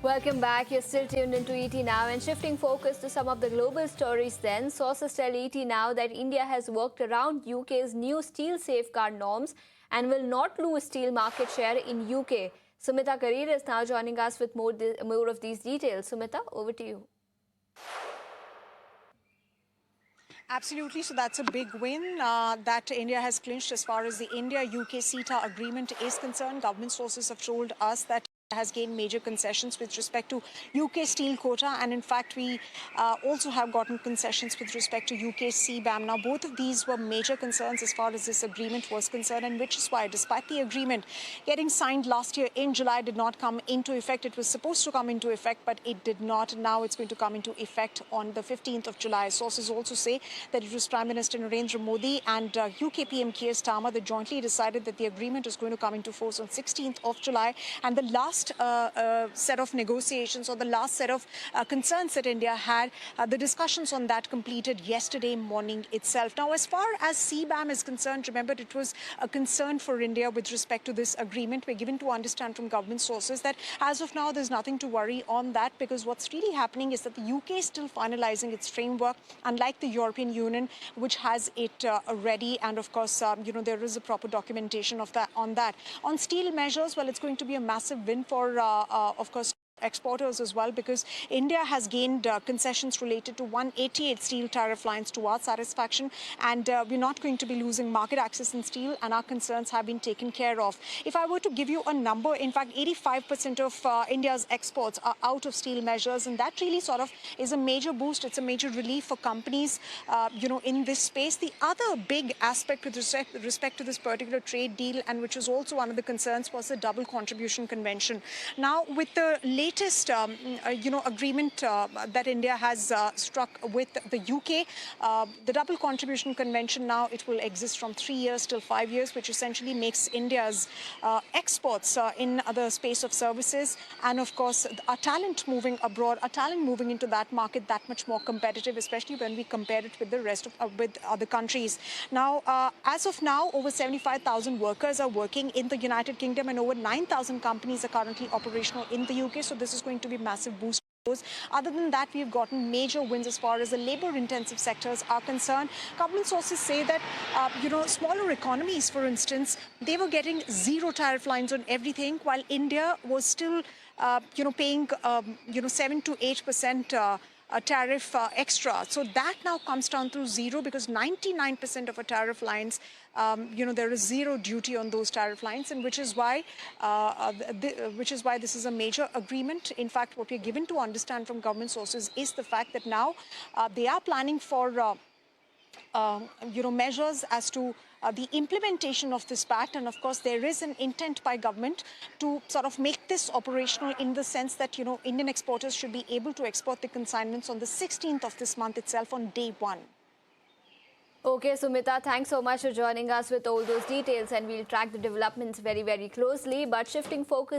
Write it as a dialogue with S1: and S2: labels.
S1: Welcome back. You're still tuned into ET Now and shifting focus to some of the global stories then. Sources tell ET Now that India has worked around UK's new steel safeguard norms and will not lose steel market share in UK. Sumita Karir is now joining us with more of these details. Sumita, over to you.
S2: Absolutely. So that's a big win that India has clinched as far as the India-UK CETA agreement is concerned. Government sources have told us that has gained major concessions with respect to UK steel quota, and in fact we also have gotten concessions with respect to UK CBAM. Now both of these were major concerns as far as this agreement was concerned, and which is why despite the agreement getting signed last year in July did not come into effect. It was supposed to come into effect, but it did not. Now it's going to come into effect on the 15th of July. Sources also say that it was Prime Minister Narendra Modi and UK PM Keir Starmer that jointly decided that the agreement is going to come into force on 16th of July, and the last set of negotiations, or the last set of concerns that India had, the discussions on that completed yesterday morning itself. Now, as far as CBAM is concerned, remember it was a concern for India with respect to this agreement. We're given to understand from government sources that as of now, there's nothing to worry on that, because what's really happening is that the UK is still finalizing its framework, unlike the European Union, which has it ready. And of course, there is a proper documentation of that on that. On steel measures, well, it's going to be a massive win for, of course, exporters as well, because India has gained concessions related to 188 steel tariff lines to our satisfaction, and we're not going to be losing market access in steel, and our concerns have been taken care of. If I were to give you a number, in fact 85% of India's exports are out of steel measures, and that really sort of is a major boost. It's a major relief for companies in this space. The other big aspect with respect to this particular trade deal, and which was also one of the concerns, was the double contribution convention. Now with the latest agreement that India has struck with the UK, the double contribution convention, now it will exist from 3 years till 5 years, which essentially makes India's exports in the space of services, and of course our talent moving abroad, our talent moving into that market, that much more competitive, especially when we compare it with the rest of with other countries. Now, as of now, over 75,000 workers are working in the United Kingdom, and over 9,000 companies are currently operational in the UK. So this is going to be a massive boost. Other than that, we've gotten major wins as far as the labor-intensive sectors are concerned. Government sources say that, smaller economies, for instance, they were getting zero tariff lines on everything, while India was still, paying, 7 to 8% a tariff extra. So that now comes down to zero, because 99% of our tariff lines, there is zero duty on those tariff lines, and which is why this is a major agreement. In fact, what we're given to understand from government sources is the fact that now they are planning for measures as to the implementation of this pact. And of course, there is an intent by government to sort of make this operational, in the sense that, Indian exporters should be able to export the consignments on the 16th of this month itself, on day 1.
S1: Okay, Sumita, thanks so much for joining us with all those details, and we'll track the developments very, very closely. But shifting focus